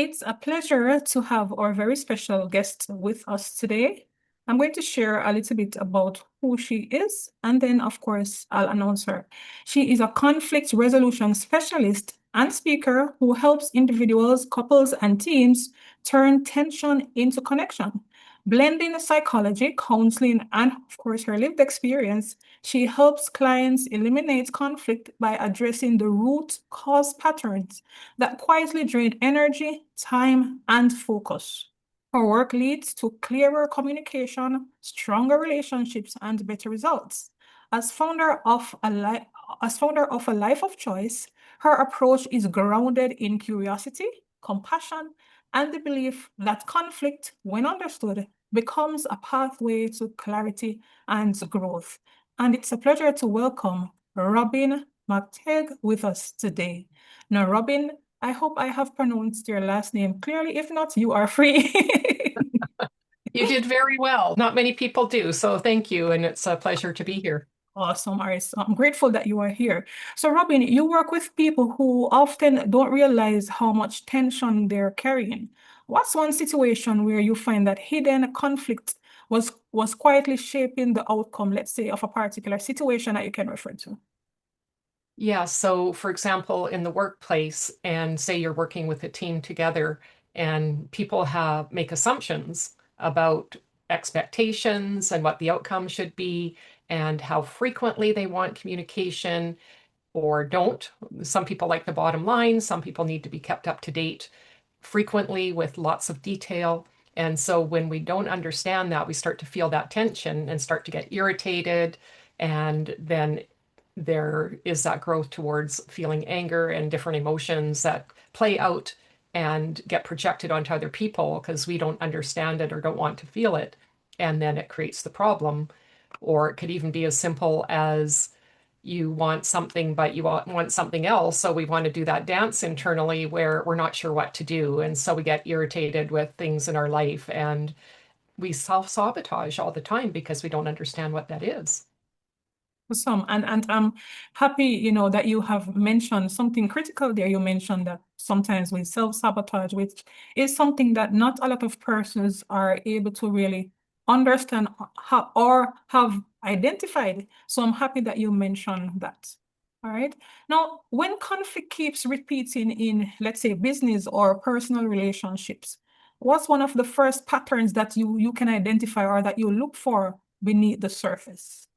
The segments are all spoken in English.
It's a pleasure to have our very special guest with us today. I'm going to share a little bit about who she is, and then, of course, I'll announce her. She is a conflict resolution specialist and speaker who helps individuals, couples, and teams turn tension into connection. Blending psychology, counseling, and, of course, her lived experience, she helps clients eliminate conflict by addressing the root cause patterns that quietly drain energy, time, and focus. Her work leads to clearer communication, stronger relationships, and better results. As founder of a life of choice, her approach is grounded in curiosity, compassion, and the belief that conflict, when understood, becomes a pathway to clarity and growth. And it's a pleasure to welcome Robin McTighe with us today. Now, Robin, I hope I have pronounced your last name clearly. If not, you are free. You did very well. Not many people do, so thank you, and it's a pleasure to be here. Awesome, Iris. I'm grateful that you are here. So, Robin, you work with people who often don't realize how much tension they're carrying. What's one situation where you find that hidden conflict was quietly shaping the outcome, let's say, of a particular situation that you can refer to? Yeah, so for example, in the workplace, and say you're working with a team together, and people have make assumptions about expectations and what the outcome should be, and how frequently they want communication or don't. Some people like the bottom line, some people need to be kept up to date frequently with lots of detail. And so when we don't understand that, we start to feel that tension and start to get irritated. And then there is that growth towards feeling anger and different emotions that play out and get projected onto other people because we don't understand it or don't want to feel it. And then it creates the problem. Or it could even be as simple as you want something, but you want something else. So we want to do that dance internally where we're not sure what to do. And so we get irritated with things in our life and we self-sabotage all the time because we don't understand what that is. Awesome. And I'm happy, that you have mentioned something critical there. You mentioned that sometimes we self-sabotage, which is something that not a lot of persons are able to really understand how, or have identified. So I'm happy that you mentioned that. All right. Now, when conflict keeps repeating in, let's say, business or personal relationships, what's one of the first patterns that you can identify or that you look for beneath the surface?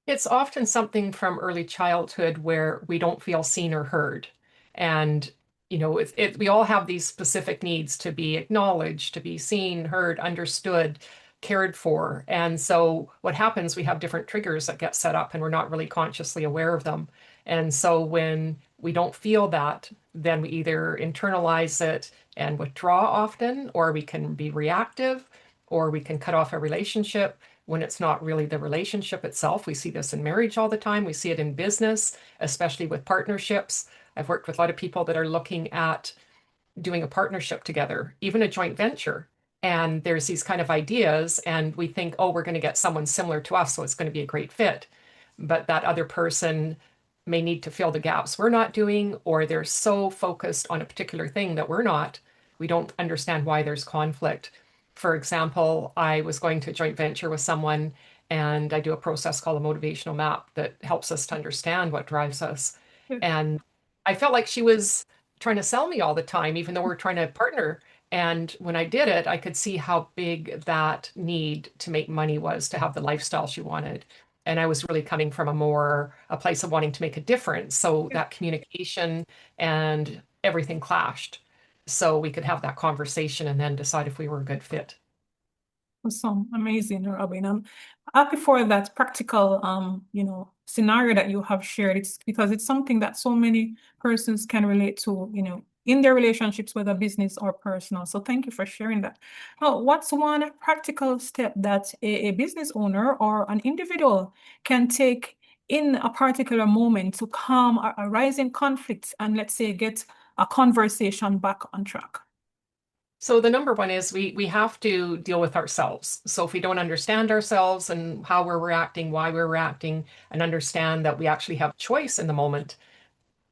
It's often something from early childhood where we don't feel seen or heard. And, we all have these specific needs to be acknowledged, to be seen, heard, understood, cared for. And so what happens, we have different triggers that get set up and we're not really consciously aware of them. And so when we don't feel that, then we either internalize it and withdraw often, or we can be reactive, or we can cut off a relationship when it's not really the relationship itself. We see this in marriage all the time. We see it in business, especially with partnerships. I've worked with a lot of people that are looking at doing a partnership together, even a joint venture. And there's these kind of ideas, and we think, oh, we're going to get someone similar to us, so it's going to be a great fit. But that other person may need to fill the gaps we're not doing, or they're so focused on a particular thing that we're not. We don't understand why there's conflict. For example, I was going to a joint venture with someone, and I do a process called a motivational map that helps us to understand what drives us. And I felt like she was trying to sell me all the time, even though we're trying to partner. And when I did it, I could see how big that need to make money was to have the lifestyle she wanted. And I was really coming from a place of wanting to make a difference. So that communication and everything clashed. So we could have that conversation and then decide if we were a good fit. Awesome, amazing, Robin. I'm happy for that practical, scenario that you have shared. It's because it's something that so many persons can relate to, in their relationships, whether business or personal. So thank you for sharing that. Now, what's one practical step that a business owner or an individual can take in a particular moment to calm a rising conflicts and, let's say, get a conversation back on track? So the number one is we have to deal with ourselves. So if we don't understand ourselves and how we're reacting, why we're reacting, and understand that we actually have choice in the moment,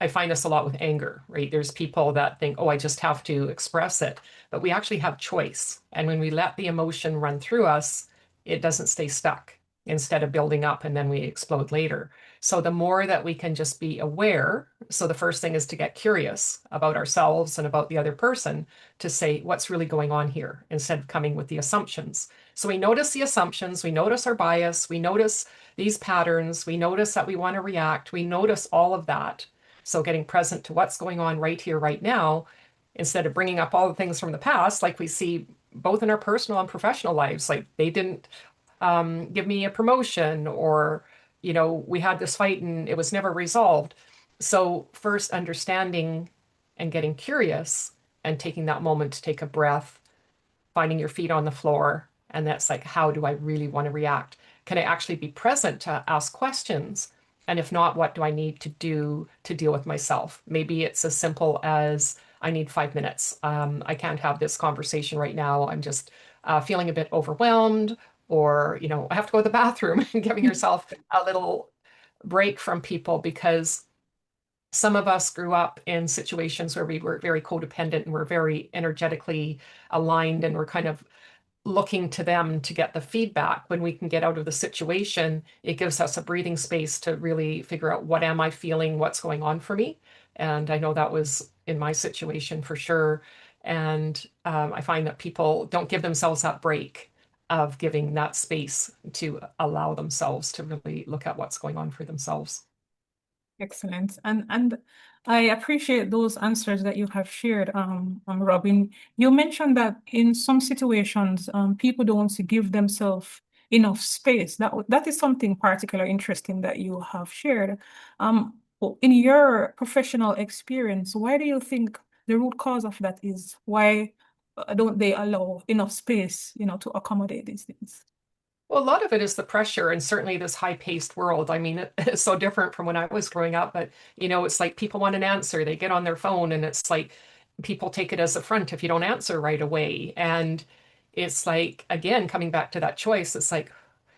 I find this a lot with anger, right? There's people that think, oh, I just have to express it. But we actually have choice. And when we let the emotion run through us, it doesn't stay stuck instead of building up and then we explode later. So the more that we can just be aware, so the first thing is to get curious about ourselves and about the other person to say, what's really going on here instead of coming with the assumptions. So we notice the assumptions, we notice our bias, we notice these patterns, we notice that we want to react, we notice all of that. So getting present to what's going on right here, right now, instead of bringing up all the things from the past, like we see both in our personal and professional lives, like they didn't give me a promotion, or, we had this fight and it was never resolved. So first understanding and getting curious and taking that moment to take a breath, finding your feet on the floor. And that's like, how do I really want to react? Can I actually be present to ask questions? And if not, what do I need to do to deal with myself? Maybe it's as simple as I need 5 minutes. I can't have this conversation right now. I'm just feeling a bit overwhelmed, or, I have to go to the bathroom and giving yourself a little break from people, because some of us grew up in situations where we were very codependent and we're very energetically aligned, and we're kind of looking to them to get the feedback. When we can get out of the situation, it gives us a breathing space to really figure out, what am I feeling? What's going on for me? And I know that was in my situation for sure. And I find that people don't give themselves that break of giving that space to allow themselves to really look at what's going on for themselves. Excellent. And I appreciate those answers that you have shared, Robin. You mentioned that in some situations, people don't give themselves enough space. That is something particularly interesting that you have shared. In your professional experience, why do you think the root cause of that is? Why don't they allow enough space, to accommodate these things? Well, a lot of it is the pressure, and certainly this high-paced world. I mean, it's so different from when I was growing up, but it's like people want an answer. They get on their phone, and it's like people take it as a front if you don't answer right away. And it's like, again, coming back to that choice, it's like,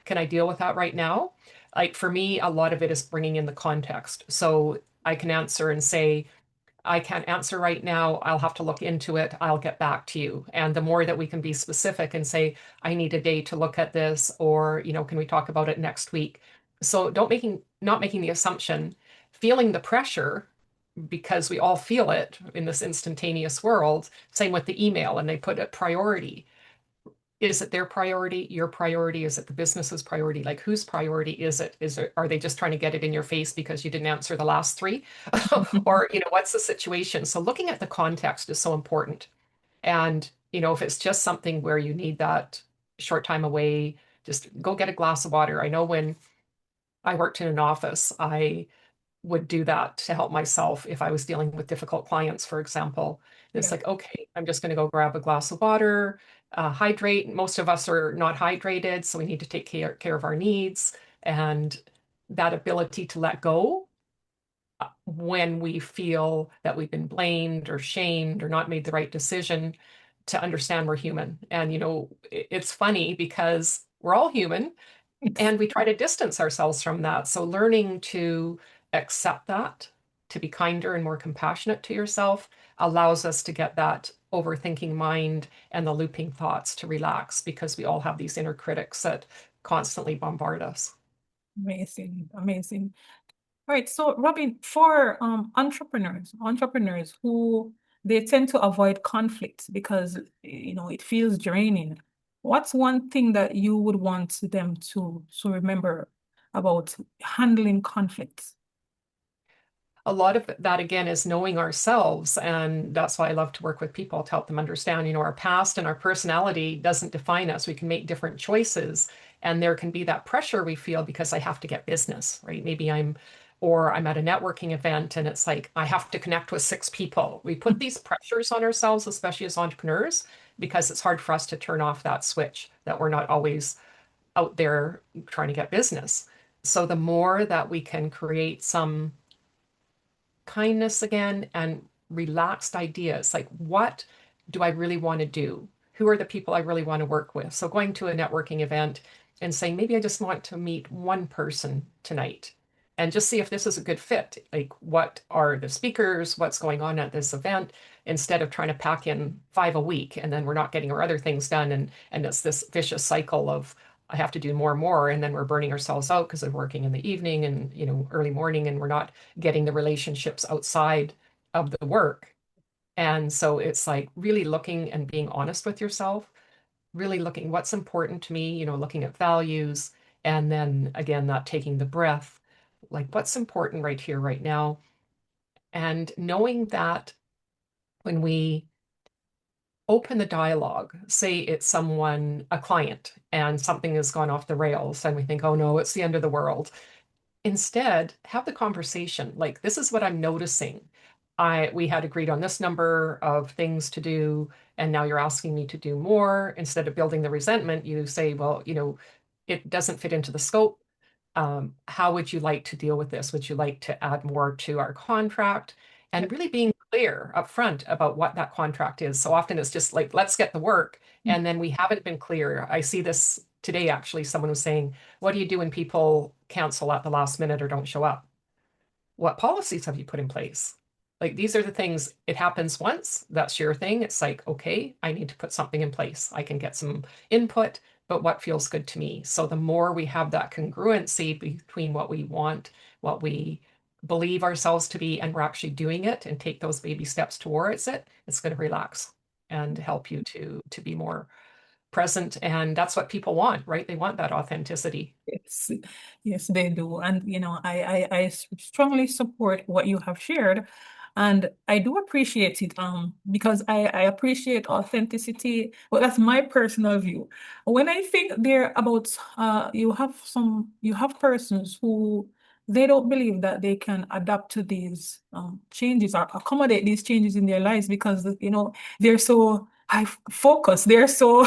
can I deal with that right now? Like for me, a lot of it is bringing in the context. So I can answer and say, I can't answer right now. I'll have to look into it. I'll get back to you. And the more that we can be specific and say, I need a day to look at this, or, can we talk about it next week? So not making the assumption, feeling the pressure, because we all feel it in this instantaneous world. Same with the email, and they put a priority. Is it their priority, your priority? Is it the business's priority? Like, whose priority is it? Are they just trying to get it in your face because you didn't answer the last three? Or, what's the situation? So looking at the context is so important. And, if it's just something where you need that short time away, just go get a glass of water. I know when I worked in an office, I would do that to help myself if I was dealing with difficult clients, for example. It's Yeah. like, okay, I'm just going to go grab a glass of water, hydrate. Most of us are not hydrated, so we need to take care of our needs. And that ability to let go when we feel that we've been blamed or shamed or not made the right decision, to understand we're human. And, it's funny because we're all human, and we try to distance ourselves from that. So learning to accept that, to be kinder and more compassionate to yourself, allows us to get that overthinking mind and the looping thoughts to relax, because we all have these inner critics that constantly bombard us. Amazing, amazing. All right, so Robin, for entrepreneurs who they tend to avoid conflict because it feels draining. What's one thing that you would want them to remember about handling conflicts? A lot of that, again, is knowing ourselves. And that's why I love to work with people to help them understand, our past and our personality doesn't define us. We can make different choices. And there can be that pressure we feel because I have to get business, right? Maybe I'm at a networking event and it's like, I have to connect with 6 people. We put these pressures on ourselves, especially as entrepreneurs, because it's hard for us to turn off that switch, that we're not always out there trying to get business. So the more that we can create some kindness again and relaxed ideas, like, what do I really want to do? Who are the people I really want to work with? So going to a networking event and saying, maybe I just want to meet one person tonight. and just see if this is a good fit. Like, what are the speakers? What's going on at this event? Instead of trying to pack in 5 a week and then we're not getting our other things done. And it's this vicious cycle of I have to do more and more. And then we're burning ourselves out because of working in the evening and, early morning, and we're not getting the relationships outside of the work. And so it's like really looking and being honest with yourself, really looking what's important to me, looking at values, and then again, not taking the breath, like what's important right here, right now. And knowing that when we open the dialogue, say it's someone, a client, and something has gone off the rails, and we think, oh no, it's the end of the world. Instead, have the conversation. Like, this is what I'm noticing. We had agreed on this number of things to do, and now you're asking me to do more. Instead of building the resentment, you say, well, it doesn't fit into the scope. How would you like to deal with this? Would you like to add more to our contract? And really being clear upfront about what that contract is. So often it's just like, let's get the work. And then we haven't been clear. I see this today, actually. Someone was saying, what do you do when people cancel at the last minute or don't show up? What policies have you put in place? Like, these are the things, it happens once, that's your thing. It's like, okay, I need to put something in place. I can get some input, but what feels good to me? So the more we have that congruency between what we want, what we believe ourselves to be, and we're actually doing it and take those baby steps towards it, it's going to relax and help you to be more present. And that's what people want, right? They want that authenticity. Yes, yes, they do. And I strongly support what you have shared. And I do appreciate it, because I appreciate authenticity. But that's my personal view. When I think there about you have persons who they don't believe that they can adapt to these changes or accommodate these changes in their lives because they're so high focused, they're so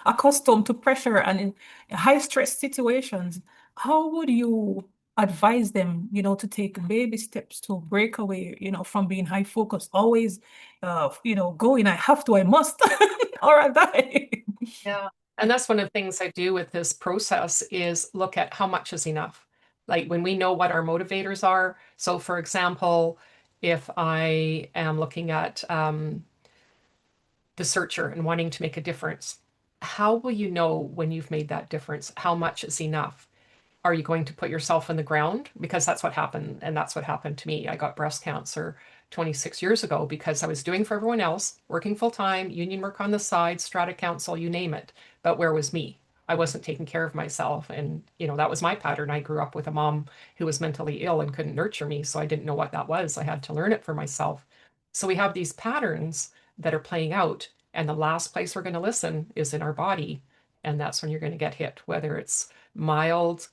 accustomed to pressure and in high stress situations. How would you advise them, to take baby steps to break away, from being high focused, always, going, I have to, I must, or I die. Yeah. And that's one of the things I do with this process is look at how much is enough. Like, when we know what our motivators are. So for example, if I am looking at the searcher and wanting to make a difference, how will you know when you've made that difference? How much is enough? Are you going to put yourself in the ground? Because that's what happened. And that's what happened to me. I got breast cancer 26 years ago because I was doing for everyone else, working full time, union work on the side, strata council, you name it. But where was me? I wasn't taking care of myself. And, that was my pattern. I grew up with a mom who was mentally ill and couldn't nurture me. So I didn't know what that was. I had to learn it for myself. So we have these patterns that are playing out. And the last place we're going to listen is in our body. And that's when you're going to get hit, whether it's mild,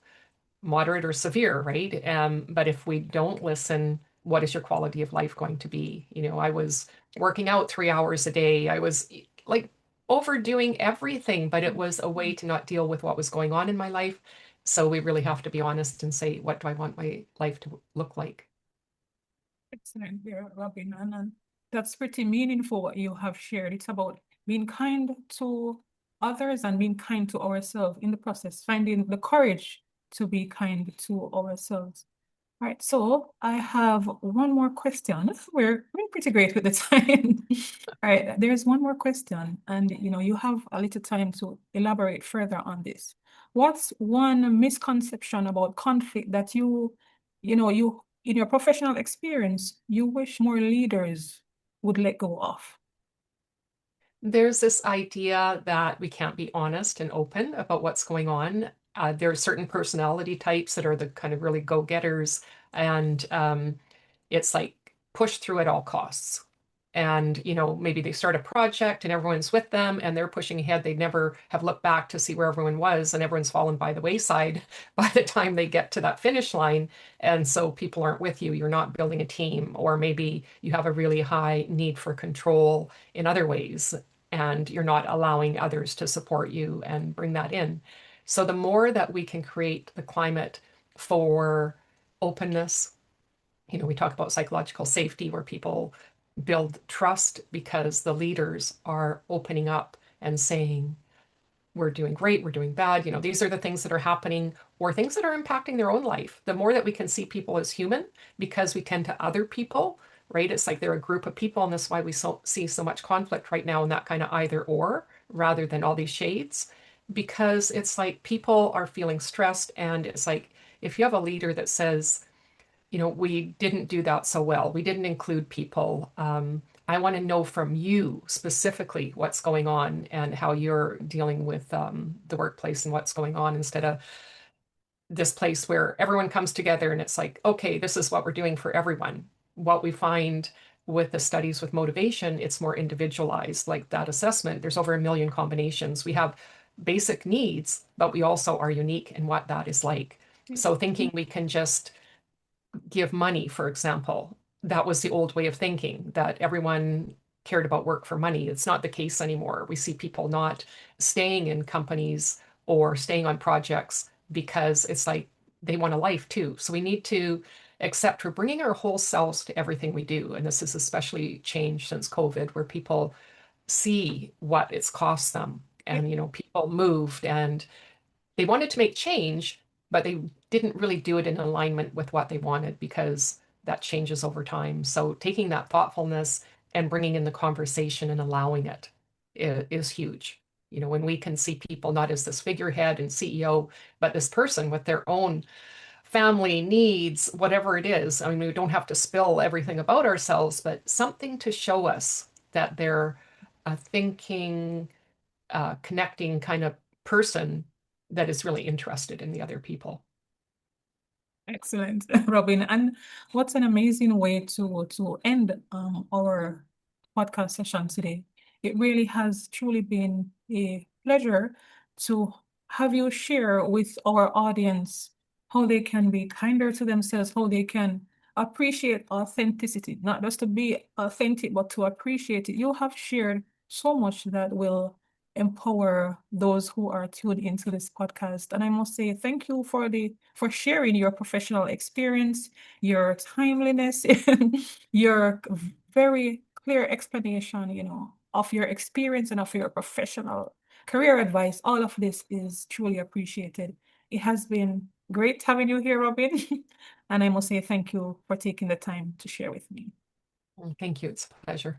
moderate, or severe, right? But if we don't listen, what is your quality of life going to be? I was working out 3 hours a day. I was like overdoing everything, but it was a way to not deal with what was going on in my life. So we really have to be honest and say, what do I want my life to look like? Excellent there, Robin. And that's pretty meaningful what you have shared. It's about being kind to others and being kind to ourselves in the process, finding the courage to be kind to ourselves. All right, so I have one more question. We're doing pretty great with the time. All right, there's one more question, and you have a little time to elaborate further on this. What's one misconception about conflict that you in your professional experience, you wish more leaders would let go of? There's this idea that we can't be honest and open about what's going on. There are certain personality types that are the kind of really go-getters, and it's like push through at all costs. And maybe they start a project and everyone's with them and they're pushing ahead. They never have looked back to see where everyone was, and everyone's fallen by the wayside by the time they get to that finish line. And so people aren't with you. You're not building a team, or maybe you have a really high need for control in other ways and you're not allowing others to support you and bring that in. So the more that we can create the climate for openness, we talk about psychological safety where people build trust because the leaders are opening up and saying, we're doing great, we're doing bad. These are the things that are happening or things that are impacting their own life. The more that we can see people as human, because we tend to other people, right? It's like they're a group of people, and that's why we see so much conflict right now in that kind of either or rather than all these shades. Because it's like people are feeling stressed, and it's like if you have a leader that says, we didn't do that so well. We didn't include people. I want to know from you specifically what's going on and how you're dealing with the workplace and what's going on, instead of this place where everyone comes together and it's like, okay, this is what we're doing for everyone. What we find with the studies with motivation, it's more individualized, like that assessment. There's over 1 million combinations. We have basic needs, but we also are unique in what that is like. So thinking we can just give money, for example. That was the old way of thinking, that everyone cared about work for money. It's not the case anymore. We see people not staying in companies or staying on projects because it's like they want a life too. So we need to accept we're bringing our whole selves to everything we do. And this has especially changed since COVID, where people see what it's cost them. Yeah. And, people moved and they wanted to make change, but they didn't really do it in alignment with what they wanted, because that changes over time. So taking that thoughtfulness and bringing in the conversation and allowing it is huge. When we can see people not as this figurehead and CEO, but this person with their own family needs, whatever it is. I mean, we don't have to spill everything about ourselves, but something to show us that they're a thinking, connecting kind of person that is really interested in the other people. Excellent, Robin. And what's an amazing way to end our podcast session today. It really has truly been a pleasure to have you share with our audience how they can be kinder to themselves, how they can appreciate authenticity, not just to be authentic, but to appreciate it. You have shared so much that will empower those who are tuned into this podcast. And I must say thank you for sharing your professional experience, your timeliness, your very clear explanation, of your experience and of your professional career advice. All of this is truly appreciated. It has been great having you here, Robin. And I must say thank you for taking the time to share with me. Thank you. It's a pleasure.